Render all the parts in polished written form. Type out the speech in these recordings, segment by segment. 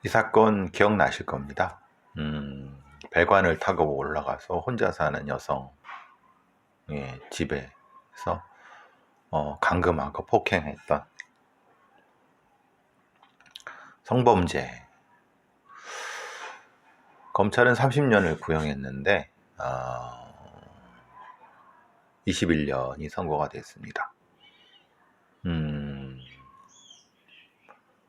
이 사건 기억나실 겁니다. 배관을 타고 올라가서 혼자 사는 여성의 집에서 감금하고 폭행했던 성범죄. 검찰은 30년을 구형했는데 21년이 선고가 됐습니다.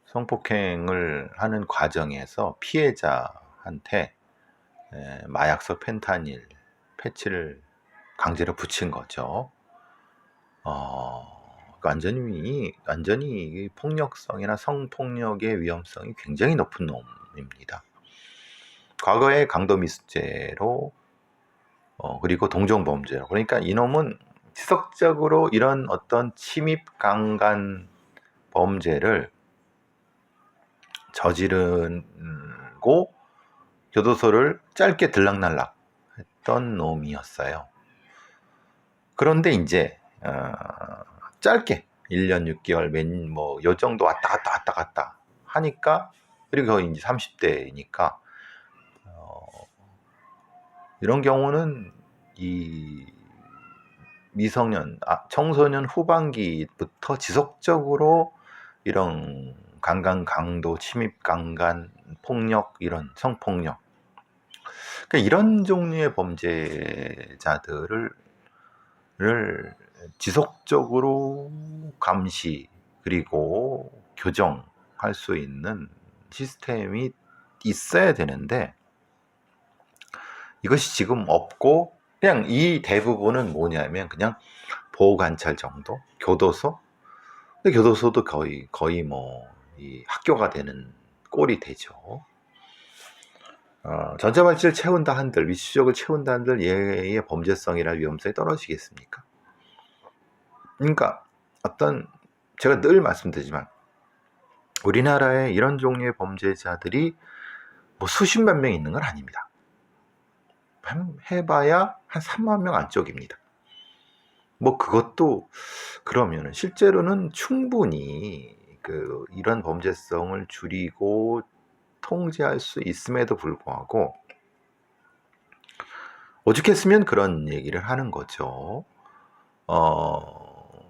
성폭행을 하는 과정에서 피해자한테 마약성 펜타닐 패치를 강제로 붙인 거죠. 완전히 폭력성이나 성폭력의 위험성이 굉장히 높은 놈입니다. 과거에 강도미수죄로 그리고 동종범죄로, 그러니까 이놈은 지속적으로 이런 어떤 침입 강간 범죄를 저지르고 교도소를 짧게 들락날락 했던 놈이었어요. 그런데 이제 짧게 1년 6개월 요 정도 왔다 갔다 하니까, 그리고 거의 이제 30대니까 이런 경우는 이 미성년, 청소년 후반기부터 지속적으로 이런 강간, 강도, 침입, 강간, 폭력, 이런 성폭력, 그러니까 이런 종류의 범죄자들을 지속적으로 감시 그리고 교정할 수 있는 시스템이 있어야 되는데, 이것이 지금 없고 그냥 이 대부분은 뭐냐면 그냥 보호관찰 정도, 교도소. 근데 교도소도 거의 이 학교가 되는 꼴이 되죠. 전자발찌를 채운다 한들, 위치적을 채운다 한들 얘의 범죄성이나 위험성이 떨어지겠습니까? 그러니까 제가 늘 말씀드리지만 우리나라에 이런 종류의 범죄자들이 뭐 수십만 명 있는 건 아닙니다. 해봐야 한 3만 명 안쪽입니다. 그것도 그러면은 실제로는 충분히 이런 범죄성을 줄이고 통제할 수 있음에도 불구하고 오죽했으면 그런 얘기를 하는 거죠.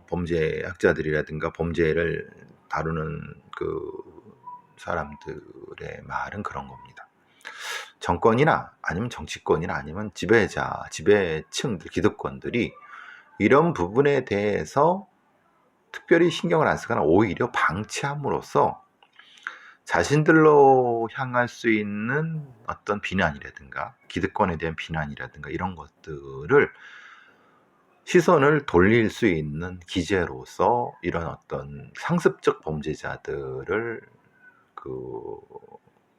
범죄학자들이라든가 범죄를 다루는 사람들의 말은 그런 겁니다. 정권이나 아니면 정치권이나 아니면 지배층들, 기득권들이 이런 부분에 대해서 특별히 신경을 안 쓰거나 오히려 방치함으로써 자신들로 향할 수 있는 어떤 비난이라든가 기득권에 대한 비난이라든가 이런 것들을 시선을 돌릴 수 있는 기제로서 이런 어떤 상습적 범죄자들을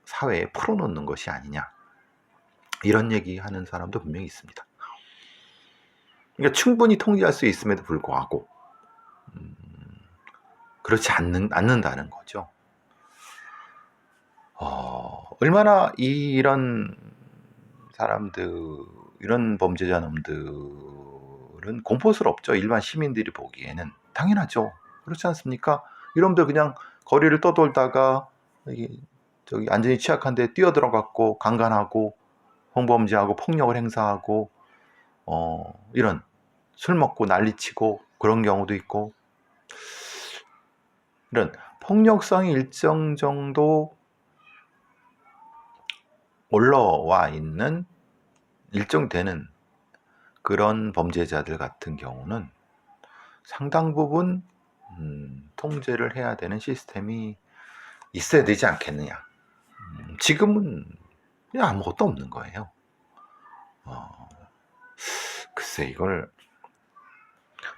사회에 풀어놓는 것이 아니냐, 이런 얘기하는 사람도 분명히 있습니다. 그러니까 충분히 통제할 수 있음에도 불구하고 그렇지 않는다는 거죠. 얼마나 이런 사람들, 이런 범죄자 놈들은 공포스럽죠. 일반 시민들이 보기에는. 당연하죠. 그렇지 않습니까? 이놈들 그냥 거리를 떠돌다가 저기 안전이 취약한 데 뛰어들어갔고 강간하고 성범죄하고 폭력을 행사하고 이런 술 먹고 난리치고 그런 경우도 있고, 이런 폭력성이 일정 정도 올라와 있는 일정 되는 그런 범죄자들 같은 경우는 상당 부분 통제를 해야 되는 시스템이 있어야 되지 않겠느냐. 지금은 그냥 아무것도 없는 거예요. 글쎄, 이걸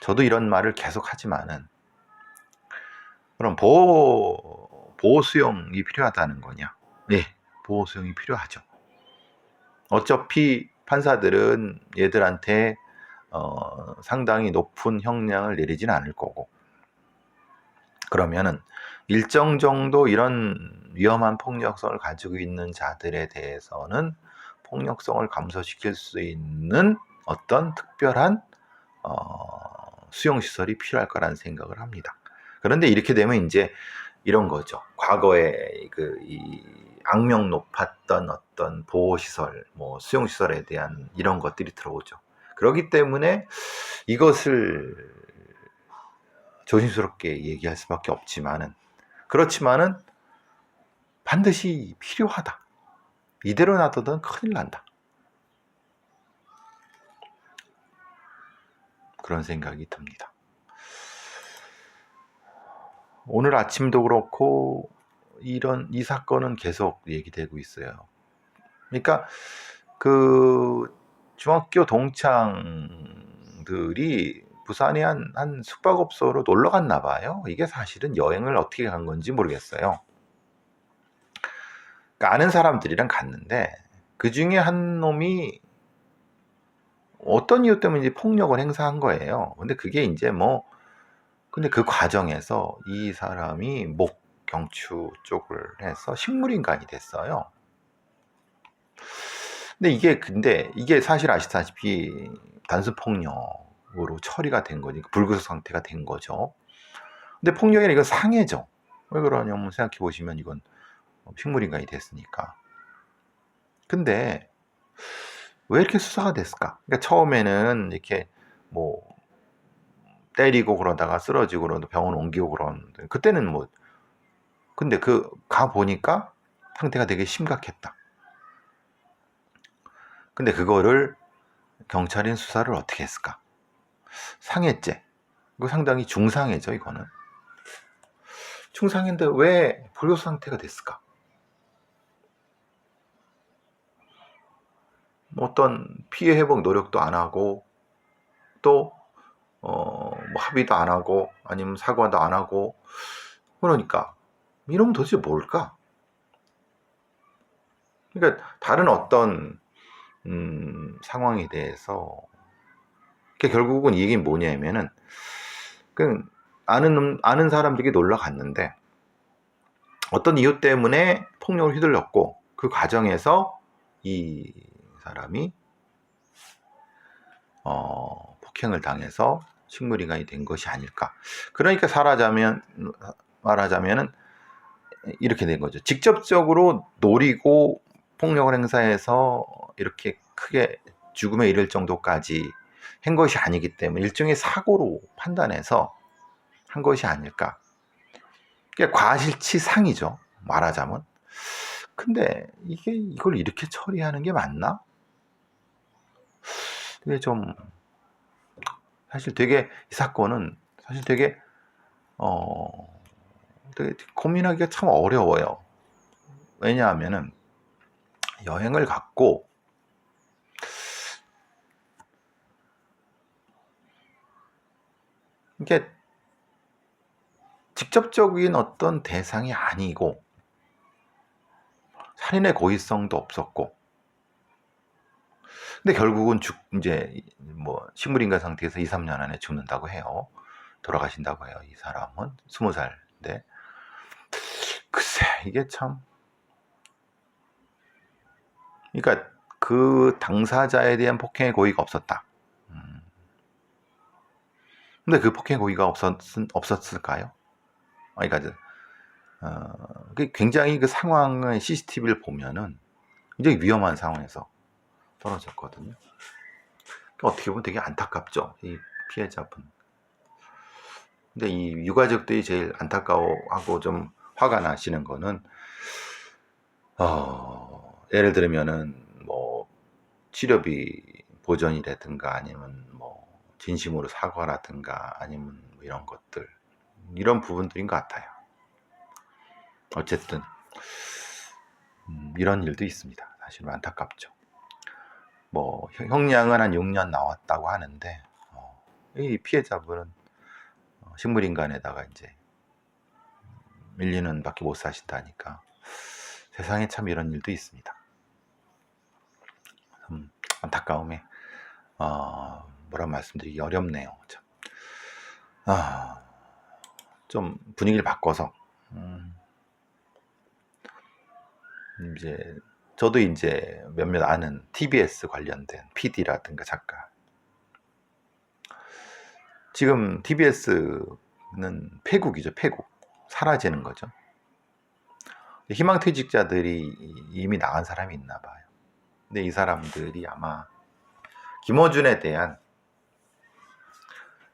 저도 이런 말을 계속 하지만은, 그럼 보호 수용이 필요하다는 거냐? 네, 보호 수용이 필요하죠. 어차피 판사들은 얘들한테 상당히 높은 형량을 내리진 않을 거고, 그러면은 일정 정도 이런 위험한 폭력성을 가지고 있는 자들에 대해서는 폭력성을 감소시킬 수 있는 어떤 특별한 수용시설이 필요할 거라는 생각을 합니다. 그런데 이렇게 되면 이제 이런 거죠. 과거에 이 악명 높았던 어떤 보호시설, 뭐 수용시설에 대한 이런 것들이 들어오죠. 그렇기 때문에 이것을 조심스럽게 얘기할 수밖에 없지만은, 그렇지만은 반드시 필요하다. 이대로 놔두면 큰일 난다. 그런 생각이 듭니다. 오늘 아침도 그렇고 이 사건은 계속 얘기되고 있어요. 그러니까 그 중학교 동창들이 부산의 한 숙박업소로 놀러 갔나 봐요. 이게 사실은 여행을 어떻게 간 건지 모르겠어요. 그러니까 아는 사람들이랑 갔는데 그 중에 한 놈이 어떤 이유 때문에 이제 폭력을 행사한 거예요. 근데 그게 이제 근데 그 과정에서 이 사람이 목 경추 쪽을 해서 식물인간이 됐어요. 근데 이게 사실 아시다시피 단순 폭력으로 처리가 된 거니까 불구속 상태가 된 거죠. 근데 폭력이 아니라 이건 상해죠. 왜 그러냐면 생각해 보시면 이건 식물인간이 됐으니까. 근데 왜 이렇게 수사가 됐을까? 그러니까 처음에는 이렇게 뭐 때리고 그러다가 쓰러지고 그러다 병원 옮기고 그러는데 그때는 근데 가 보니까 상태가 되게 심각했다. 근데 그거를 경찰인 수사를 어떻게 했을까? 상해죄. 이거 상당히 중상해죠, 이거는. 중상인데 왜 불구속 상태가 됐을까? 어떤 피해 회복 노력도 안 하고 또 합의도 안 하고 아니면 사과도 안 하고 그러니까 이러면 도대체 뭘까? 그러니까 다른 어떤 상황에 대해서 결국은 이게 뭐냐면은 아는 사람들이 놀러 갔는데 어떤 이유 때문에 폭력을 휘둘렀고 그 과정에서 이 사람이 폭행을 당해서 식물인간이 된 것이 아닐까. 그러니까 말하자면은 이렇게 된 거죠. 직접적으로 노리고 폭력을 행사해서 이렇게 크게 죽음에 이를 정도까지 한 것이 아니기 때문에 일종의 사고로 판단해서 한 것이 아닐까. 그게 과실치상이죠. 말하자면. 근데 이걸 이렇게 처리하는 게 맞나? 이게 사실 되게 이 사건은 사실 되게 고민하기가 참 어려워요. 왜냐하면은 여행을 갔고 이게 직접적인 어떤 대상이 아니고 살인의 고의성도 없었고 근데 결국은 이제 식물인간 상태에서 2, 3년 안에 죽는다고 해요. 돌아가신다고 해요. 이 사람은 20살인데 글쎄 이게 참 그러니까 그 당사자에 대한 폭행의 고의가 없었다. 근데 그 폭행의 고의가 없었을까요? 그러니까 굉장히 그 상황의 CCTV를 보면은 굉장히 위험한 상황에서 떨어졌거든요. 그러니까 어떻게 보면 되게 안타깝죠. 이 피해자분. 근데 이 유가족들이 제일 안타까워하고 좀 화가 나시는 거는 예를 들면은 치료비 보전이라든가 아니면 진심으로 사과라든가 아니면 이런 것들 이런 부분들인 것 같아요. 어쨌든 이런 일도 있습니다. 사실 안타깝죠. 형량은 한 6년 나왔다고 하는데 이 피해자분은 식물인간에다가 이제 1, 2년밖에 못 사신다니까 세상에 참 이런 일도 있습니다. 안타까움에 뭐라 말씀드리기 어렵네요. 좀 분위기를 바꿔서 이제 저도 이제 몇몇 아는 TBS 관련된 PD라든가 작가 지금 TBS는 폐국이죠. 폐국 사라지는 거죠. 희망퇴직자들이 이미 나간 사람이 있나 봐요. 근데 이 사람들이 아마 김어준에 대한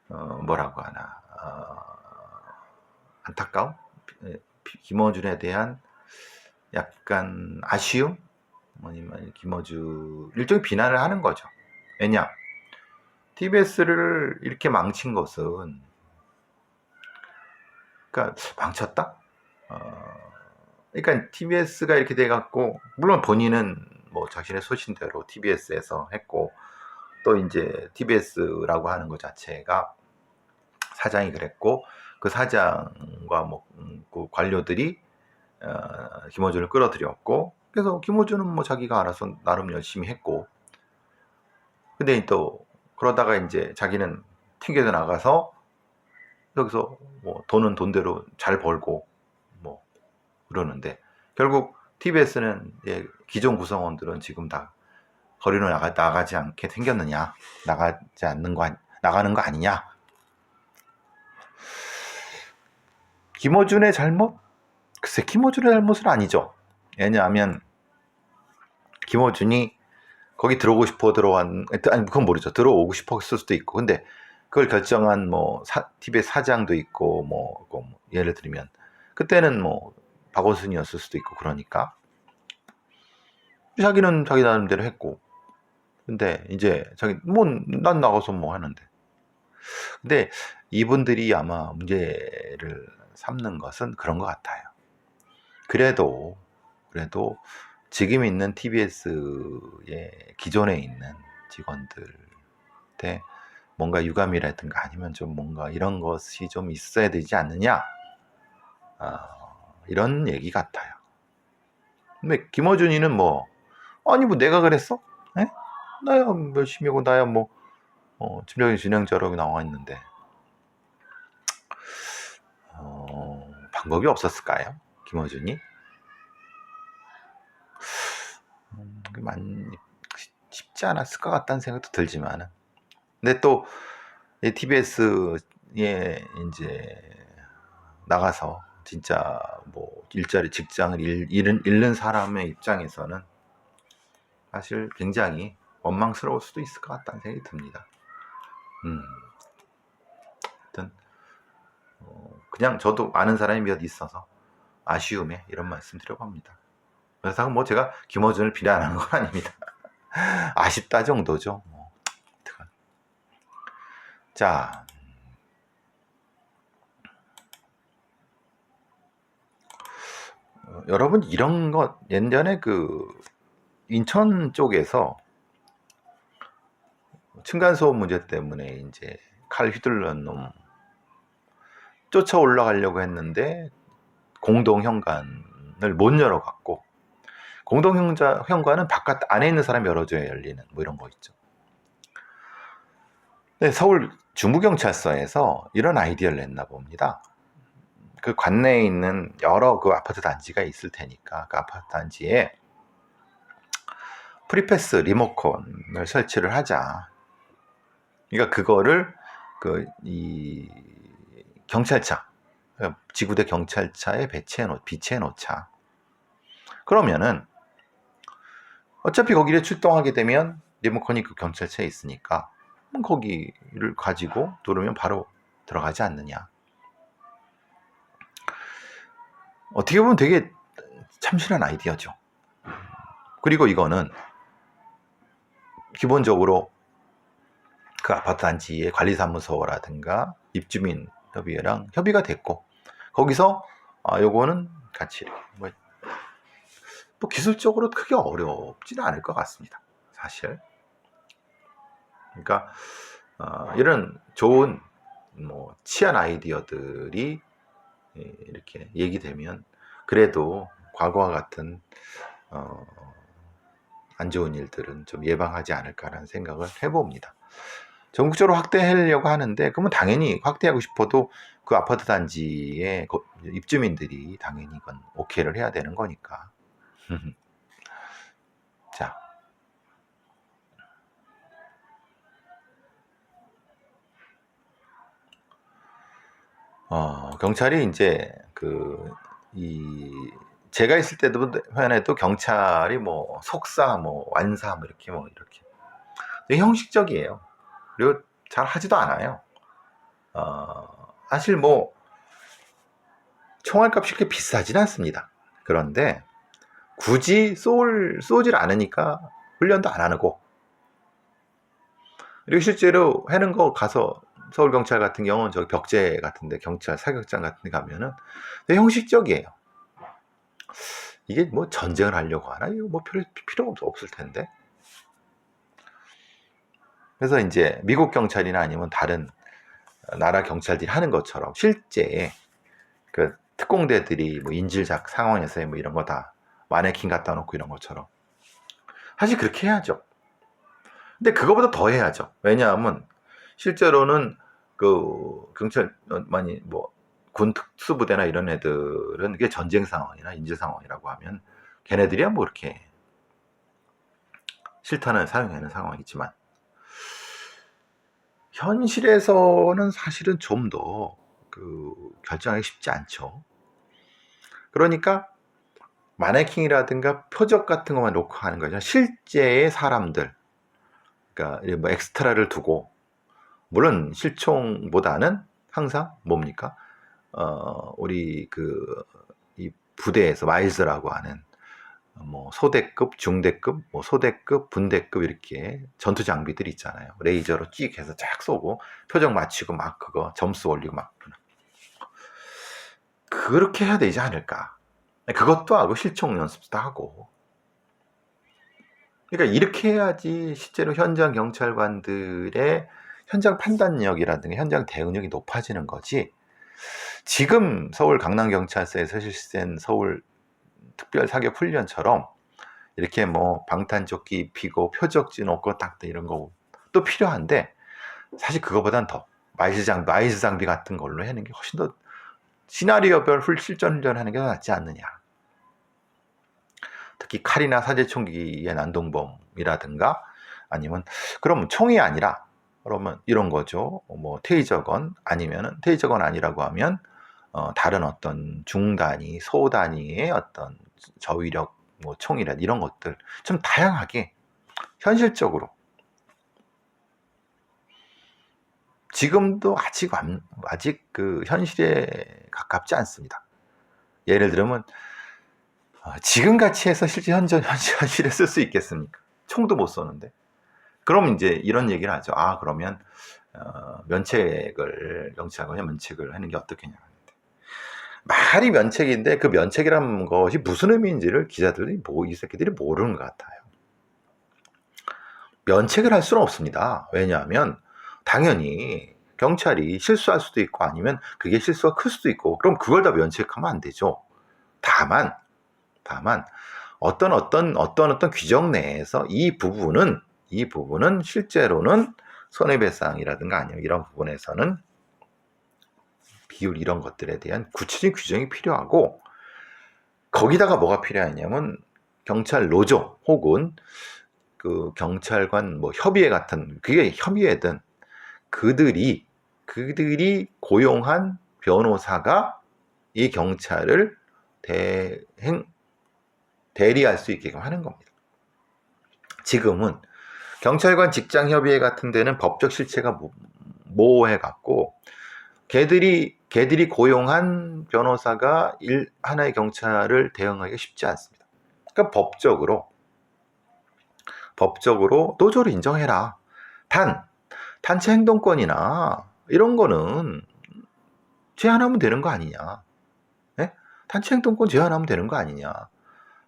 뭐라고 하나 안타까움? 김어준에 대한 약간 아쉬움? 아니면 김어준 일종의 비난을 하는 거죠. 왜냐? TBS를 이렇게 망친 것은, 그러니까 망쳤다? 그러니까 TBS가 이렇게 돼갖고, 물론 본인은 뭐 자신의 소신대로 TBS에서 했고, 또 이제 TBS라고 하는 것 자체가 사장이 그랬고, 그 사장과 그 관료들이 김어준을 끌어들였고, 그래서 김어준은 뭐 자기가 알아서 나름 열심히 했고, 근데 또 그러다가 이제 자기는 튕겨져 나가서 여기서 뭐 돈은 돈대로 잘 벌고 뭐 그러는데, 결국 TBS는 기존 구성원들은 지금 다 거리로 나가지 않게 생겼느냐, 나가는 거 아니냐. 김어준의 잘못? 글쎄, 김어준의 잘못은 아니죠. 왜냐하면 김어준이 거기 들어오고 싶어 아니 그건 모르죠. 들어오고 싶어 했을 수도 있고, 근데 그걸 결정한 뭐 TBS 사장도 있고 뭐 예를 들면 그때는 뭐 박원순이었을 수도 있고, 그러니까 자기는 자기 나름대로 했고, 근데 이제 자기 뭐 난 나가서 뭐 하는데, 근데 이분들이 아마 문제를 삼는 것은 그런 것 같아요. 그래도 지금 있는 TBS의 기존에 있는 직원들한테 뭔가 유감이라든가 아니면 좀 뭔가 이런 것이 좀 있어야 되지 않느냐, 이런 얘기 같아요. 근데 김어준이는 뭐 아니 뭐 내가 그랬어? 에? 나야 열심히 하고 나야 뭐 팀장이 진행자라고 나와 있는데 방법이 없었을까요? 김어준이? 쉽지 않았을 것 같다는 생각도 들지만, 근데 또 TBS에 이제 나가서 진짜 뭐 일자리 직장을 잃는 사람의 입장에서는 사실 굉장히 원망스러울 수도 있을 것 같다는 생각이 듭니다. 하여튼 그냥 저도 아는 사람이 몇 있어서 아쉬움에 이런 말씀 드려봅니다. 그래서 뭐 제가 김어준을 비난하는 건 아닙니다. 아쉽다 정도죠. 자, 여러분 이런 것 예전에 그 인천 쪽에서 층간소음 문제 때문에 이제 칼 휘둘른 놈 쫓아 올라가려고 했는데 공동 현관을 못 열어갖고, 공동 현관은 바깥 안에 있는 사람이 열어줘야 열리는 뭐 이런 거 있죠. 네, 서울 중부경찰서에서 이런 아이디어를 냈나 봅니다. 그 관내에 있는 여러 그 아파트 단지가 있을 테니까 그 아파트 단지에 프리패스 리모컨을 설치를 하자. 그러니까 그거를 이 경찰차, 지구대 경찰차에 비치해 놓자. 그러면은 어차피 거기를 출동하게 되면 리모컨이 그 경찰차에 있으니까 거기를 가지고 누르면 바로 들어가지 않느냐. 어떻게 보면 되게 참신한 아이디어죠. 그리고 이거는 기본적으로 그 아파트 단지의 관리사무소라든가 입주민 협의회랑 협의가 됐고, 거기서 요거는 같이 뭐 기술적으로 크게 어렵지는 않을 것 같습니다, 사실. 그러니까 이런 좋은 뭐 치안 아이디어들이 이렇게 얘기되면 그래도 과거와 같은 안 좋은 일들은 좀 예방하지 않을까라는 생각을 해봅니다. 전국적으로 확대하려고 하는데, 그러면 당연히 확대하고 싶어도 그 아파트 단지의 입주민들이 당연히 이건 오케이를 해야 되는 거니까. 자, 경찰이 이제 이 제가 있을 때도 회원에도 경찰이 뭐 속사, 뭐 완사, 뭐 이렇게 되게 형식적이에요. 그리고 잘 하지도 않아요. 사실 뭐 총알값이 그렇게 비싸진 않습니다. 그런데 굳이 쏘질 않으니까 훈련도 안 하고, 그리고 실제로 하는 거 가서 서울경찰 같은 경우는 저기 벽제 같은데 경찰 사격장 같은 데 가면은 되게 형식적이에요. 이게 뭐 전쟁을 하려고 하나? 이거 뭐 필요가 없을 텐데. 그래서 이제 미국 경찰이나 아니면 다른 나라 경찰들이 하는 것처럼 실제 그 특공대들이 뭐 인질작 상황에서 뭐 이런 거 다 마네킹 갖다 놓고 이런 것처럼 사실 그렇게 해야죠. 근데 그거보다 더 해야죠. 왜냐하면 실제로는 그 경찰만이 뭐 군 특수부대나 이런 애들은 이게 전쟁 상황이나 인질 상황이라고 하면 걔네들이야 뭐 이렇게 실탄을 사용하는 상황이지만 현실에서는 사실은 좀 더 결정하기 쉽지 않죠. 그러니까 마네킹이라든가 표적 같은 것만 놓고 하는 거죠. 실제의 사람들, 그러니까 뭐 엑스트라를 두고, 물론 실총보다는 항상 뭡니까? 우리 이 부대에서 마일즈라고 하는 뭐 소대급, 중대급, 뭐 소대급, 분대급 이렇게 전투 장비들이 있잖아요. 레이저로 찍 해서 쫙 쏘고 표적 맞추고 막 그거 점수 올리고 막 그렇게 해야 되지 않을까? 그것도 하고 실총 연습도 하고. 그러니까 이렇게 해야지 실제로 현장 경찰관들의 현장 판단력이라든가 현장 대응력이 높아지는 거지. 지금 서울 강남경찰서에서 실시된 서울 특별사격 훈련처럼 이렇게 뭐 방탄조끼 입히고 표적지 놓고 딱 이런 거 또 필요한데, 사실 그거보단 더 마이스 장비 같은 걸로 하는 게 훨씬 더 시나리오별 실전 훈련하는 게 더 낫지 않느냐. 특히 칼이나 사제총기의 난동범이라든가 아니면 그럼 총이 아니라 그러면 이런 거죠. 뭐 테이저건 아니면은 테이저건 아니라고 하면 다른 어떤 중단위, 소단위의 어떤 저위력 뭐 총이라 이런 것들 좀 다양하게 현실적으로 지금도 아직 그 현실에 가깝지 않습니다. 예를 들면 지금 같이 해서 실제 현실에 쓸 수 있겠습니까? 총도 못 쏘는데. 그럼 이제 이런 얘기를 하죠. 그러면 경찰관이 면책을 하는 게 어떻겠냐. 말이 면책인데 그 면책이라는 것이 무슨 의미인지를 기자들이 이 새끼들이 모르는 것 같아요. 면책을 할 수는 없습니다. 왜냐하면 당연히 경찰이 실수할 수도 있고 아니면 그게 실수가 클 수도 있고 그럼 그걸 다 면책하면 안 되죠. 다만 어떤 규정 내에서 이 부분은 실제로는 손해배상이라든가 아니면 이런 부분에서는 비율 이런 것들에 대한 구체적인 규정이 필요하고, 거기다가 뭐가 필요하냐면 경찰 노조 혹은 그 경찰관 뭐 협의회 같은, 그게 협의회든 그들이 고용한 변호사가 이 경찰을 대리할 수 있게끔 하는 겁니다. 지금은 경찰관 직장협의회 같은 데는 법적 실체가 모호해갖고 걔들이 고용한 변호사가 하나의 경찰을 대응하기가 쉽지 않습니다. 그러니까 법적으로 노조를 인정해라. 단체 행동권이나 이런 거는 제한하면 되는 거 아니냐. 네? 단체 행동권 제한하면 되는 거 아니냐.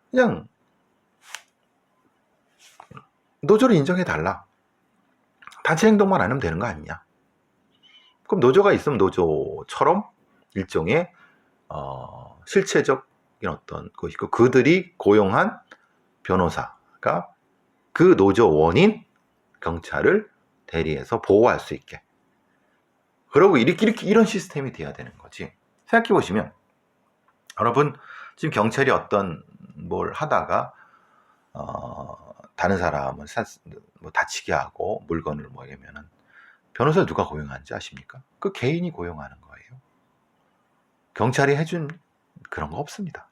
그냥 노조를 인정해달라. 단체 행동만 안 하면 되는 거 아니냐. 그럼 노조가 있으면 노조처럼 일종의 실체적 어떤 것이고 그들이 고용한 변호사가 그 노조원인 경찰을 대리해서 보호할 수 있게. 그러고 이렇게 이런 시스템이 돼야 되는 거지. 생각해 보시면 여러분 지금 경찰이 어떤 뭘 하다가 다른 사람을 뭐 다치게 하고 물건을 뭐냐면은 변호사를 누가 고용하는지 아십니까? 그 개인이 고용하는 거예요. 경찰이 해준 그런 거 없습니다.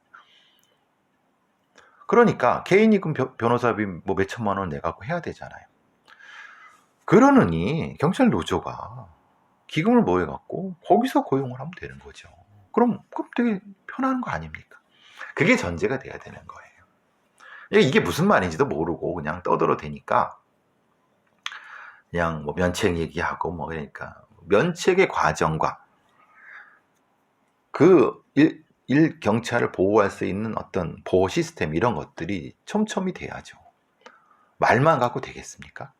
그러니까 개인이금 변호사비 뭐 몇천만 원 내갖고 해야 되잖아요. 그러느니 경찰 노조가 기금을 모여갖고 거기서 고용을 하면 되는 거죠. 그럼 되게 편한 거 아닙니까? 그게 전제가 돼야 되는 거예요. 이게 무슨 말인지도 모르고 그냥 떠들어대니까 그냥 뭐 면책 얘기하고 뭐 그러니까 면책의 과정과 그 경찰을 보호할 수 있는 어떤 보호 시스템 이런 것들이 촘촘히 돼야죠. 말만 갖고 되겠습니까?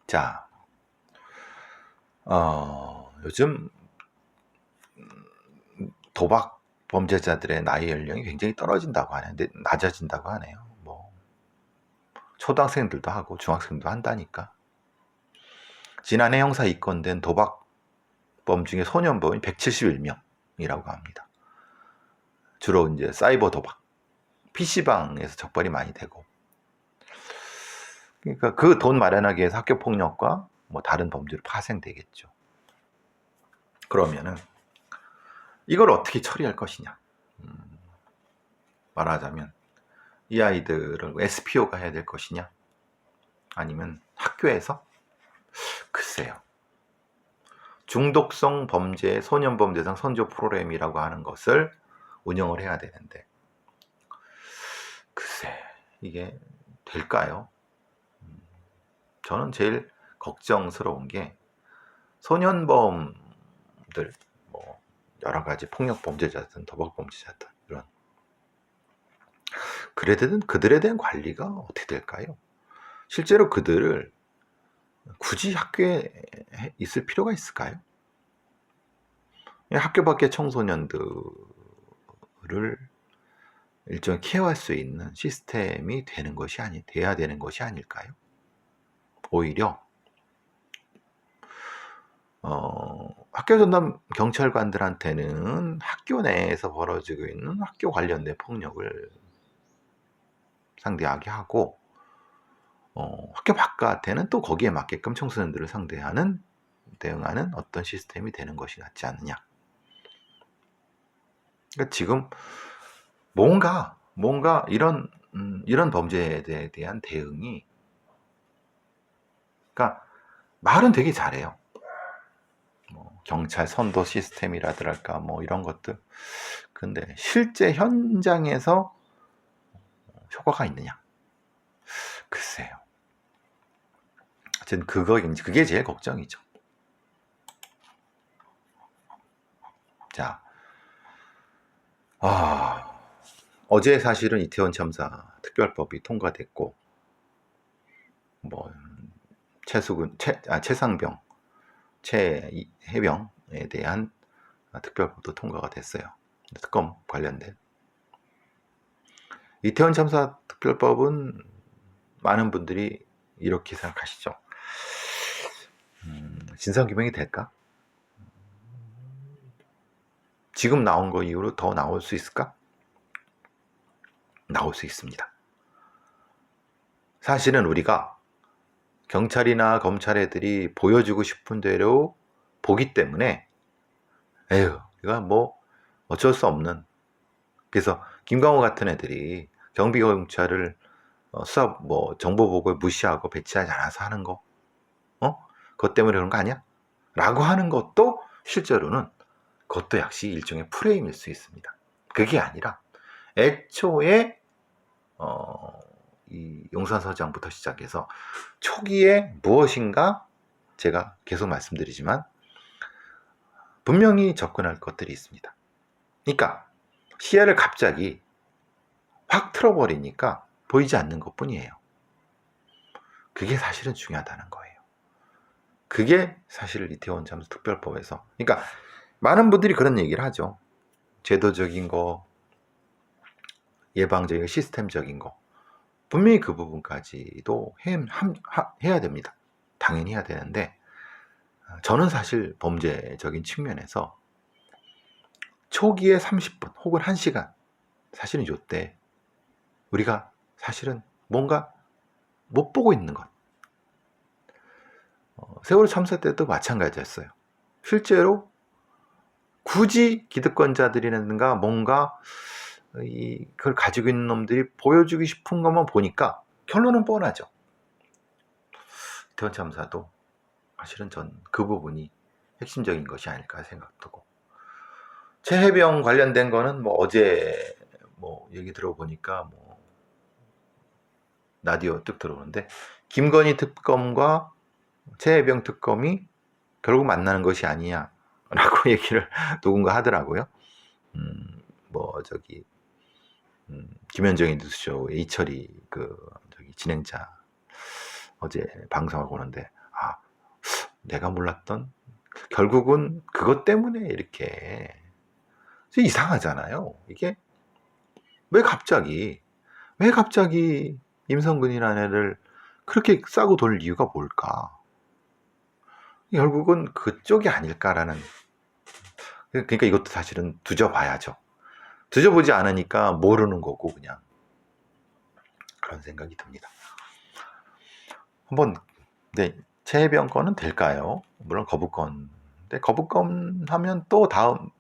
자, 요즘 도박 범죄자들의 나이 연령이 굉장히 떨어진다고 하는데 낮아진다고 하네요. 뭐 초등학생들도 하고 중학생도 한다니까. 지난해 형사 입건된 도박범 중에 소년범이 171명이라고 합니다. 주로 이제 사이버 도박, PC방에서 적발이 많이 되고. 그러니까 그 돈 마련하기 위해서 학교 폭력과 뭐 다른 범죄로 파생되겠죠. 그러면은 이걸 어떻게 처리할 것이냐. 말하자면 이 아이들을 SPO가 해야 될 것이냐 아니면 학교에서 글쎄요. 중독성 범죄 소년범 대상 선조 프로그램이라고 하는 것을 운영을 해야 되는데 글쎄 이게 될까요? 저는 제일 걱정스러운 게 소년범들 뭐 여러 가지 폭력 범죄자든 도박 범죄자든 이런 그들에 대한 관리가 어떻게 될까요? 실제로 그들을 굳이 학교에 있을 필요가 있을까요? 학교 밖의 청소년들을 일종의 케어할 수 있는 시스템이 돼야 되는 것이 아닐까요? 오히려 학교 전담 경찰관들한테는 학교 내에서 벌어지고 있는 학교 관련된 폭력을 상대하게 하고 학교 바깥에는 또 거기에 맞게끔 청소년들을 대응하는 어떤 시스템이 되는 것이 낫지 않느냐. 그러니까 지금 뭔가 이런 범죄에 대한 대응이 그러니까 말은 되게 잘해요. 뭐 경찰 선도 시스템이라든가 뭐 이런 것들. 근데 실제 현장에서 효과가 있느냐? 글쎄요. 하여튼 그게 제일 걱정이죠. 자, 어제 사실은 이태원 참사 특별법이 통과됐고, 뭐 최상병, 최해병에 대한 특별법도 통과가 됐어요. 특검 관련된. 이태원 참사 특별법은 많은 분들이 이렇게 생각하시죠. 진상규명이 될까? 지금 나온 거 이후로 더 나올 수 있을까? 나올 수 있습니다. 사실은 우리가 경찰이나 검찰 애들이 보여주고 싶은 대로 보기 때문에 이거 뭐 어쩔 수 없는. 그래서 김광호 같은 애들이 경비경찰을 수사 정보보고에 무시하고 배치하지 않아서 하는 거, 그것 때문에 그런 거 아니야? 라고 하는 것도 실제로는 그것도 역시 일종의 프레임일 수 있습니다. 그게 아니라 애초에 이 용산서장부터 시작해서 초기에 무엇인가 제가 계속 말씀드리지만 분명히 접근할 것들이 있습니다. 그러니까 시야를 갑자기 확 틀어버리니까 보이지 않는 것뿐이에요. 그게 사실은 중요하다는 거예요. 그게 사실 이태원 참사 특별법에서, 그러니까 많은 분들이 그런 얘기를 하죠. 제도적인 거, 예방적인 시스템적인 거, 분명히 그 부분까지도 해야 됩니다. 당연히 해야 되는데 저는 사실 범죄적인 측면에서 초기에 30분 혹은 1시간 사실은 이때 우리가 사실은 뭔가 못 보고 있는 것. 세월호 참사 때도 마찬가지였어요. 실제로 굳이 기득권자들이라든가 뭔가 그걸 가지고 있는 놈들이 보여주고 싶은 것만 보니까 결론은 뻔하죠. 이태원 참사도 사실은 전 그 부분이 핵심적인 것이 아닐까 생각되고, 최혜병 관련된 거는 뭐 어제 뭐 얘기 들어보니까 뭐 라디오 뚝 들어오는데 김건희 특검과 최혜병 특검이 결국 만나는 것이 아니냐라고 얘기를 누군가 하더라고요. 뭐 저기 김현정의 뉴스쇼 이철이 그 저기 진행자 어제 방송하고 오는데, 아, 내가 몰랐던, 결국은 그것 때문에 이렇게 이상하잖아요. 이게 왜 갑자기 임성근이라는 애를 그렇게 싸고 돌 이유가 뭘까? 결국은 그쪽이 아닐까라는, 그러니까 이것도 사실은 두져봐야죠. 두져보지 않으니까 모르는 거고, 그냥 그런 생각이 듭니다. 한번, 네, 최혜병 건은 될까요? 물론 거부권. 근데 거부권 하면 또 다음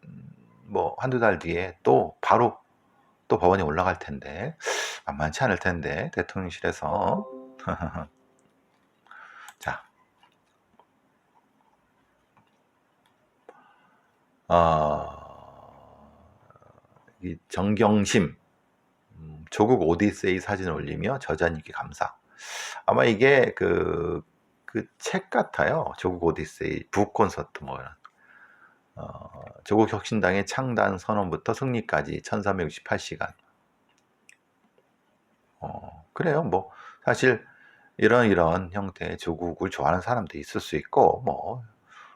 뭐 한두 달 뒤에 또 바로 또 법원에 올라갈 텐데 만만치 않을 텐데, 대통령실에서. 자, 이 정경심 조국 오디세이 사진을 올리며 저자님께 감사. 아마 이게 그 책 같아요. 조국 오디세이 북 콘서트 뭐 조국 혁신당의 창단 선언부터 승리까지 1368시간. 그래요. 뭐 사실 이런 형태의 조국을 좋아하는 사람도 있을 수 있고, 뭐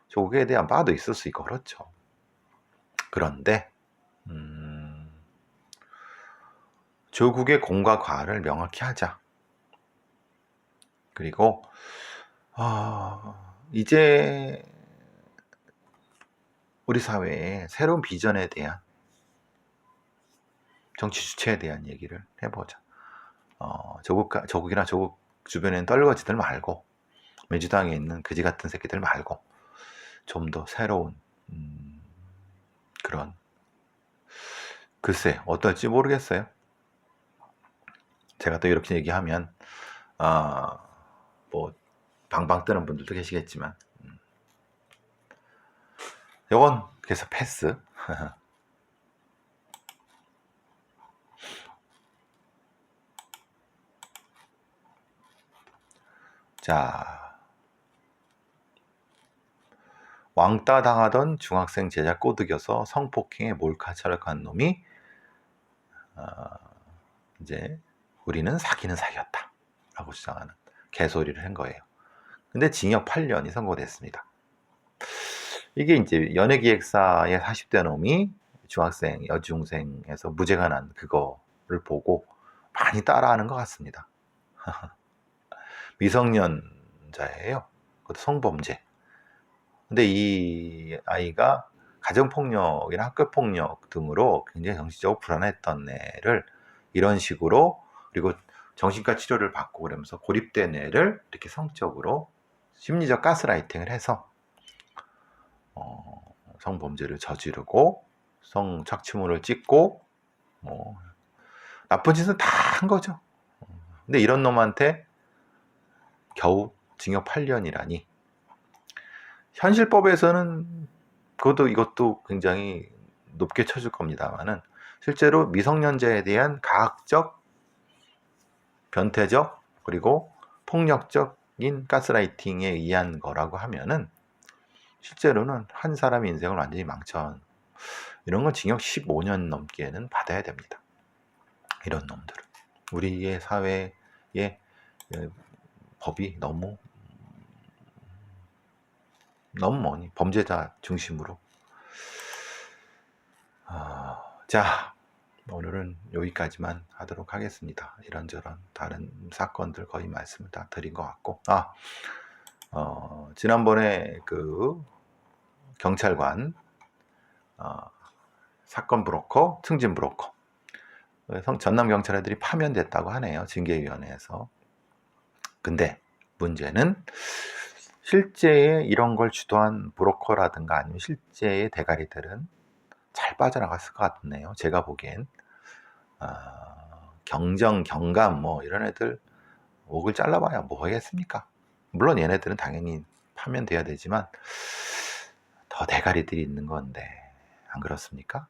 조국에 대한 바도 있을 수 있고 그렇죠. 그런데 조국의 공과 과를 명확히 하자. 그리고 이제 우리 사회의 새로운 비전에 대한, 정치 주체에 대한 얘기를 해보자. 조국이나 조국 주변에 떨거지들 말고, 민주당에 있는 그지 같은 새끼들 말고, 좀 더 새로운 그런, 글쎄 어떨지 모르겠어요. 제가 또 이렇게 얘기하면 뭐 방방 뜨는 분들도 계시겠지만, 요건 그래서 패스. 자, 왕따 당하던 중학생 제자 꼬드겨서 성폭행에 몰카처럼 놈이 이제 우리는 사기는 사기였다 라고 주장하는 개소리를 한 거예요. 근데 징역 8년이 선고됐습니다. 이게 이제 연예기획사의 40대 놈이 중학생, 여중생에서 무죄가 난 그거를 보고 많이 따라하는 것 같습니다. 미성년자예요. 그것도 성범죄. 근데 이 아이가 가정폭력이나 학교폭력 등으로 굉장히 정신적으로 불안했던 애를 이런 식으로, 그리고 정신과 치료를 받고 그러면서 고립된 애를 이렇게 성적으로 심리적 가스라이팅을 해서 성범죄를 저지르고 성착취물을 찍고 나쁜 짓은 다 한 거죠. 근데 이런 놈한테 겨우 징역 8년이라니. 현실법에서는 이것도 굉장히 높게 쳐줄 겁니다만은, 실제로 미성년자에 대한 가학적, 변태적, 그리고 폭력적인 가스라이팅에 의한 거라고 하면은 실제로는 한 사람의 인생을 완전히 이런 건 징역 15년 넘게는 받아야 됩니다. 이런 놈들은 우리의 사회의 법이 너무 뭐니 범죄자 중심으로. 자, 오늘은 여기까지만 하도록 하겠습니다. 이런저런 다른 사건들 거의 말씀을 다 드린 것 같고, 지난번에 그 경찰관 사건 브로커, 승진 브로커, 전남 경찰애들이 파면됐다고 하네요. 징계위원회에서. 근데 문제는 실제에 이런 걸 주도한 브로커라든가 아니면 실제의 대가리들은 잘 빠져나갔을 것 같네요. 제가 보기엔 경정, 경감 뭐 이런 애들 목을 잘라봐야 뭐 하겠습니까? 물론 얘네들은 당연히 파면돼야 되지만 더 대가리들이 있는 건데 안 그렇습니까?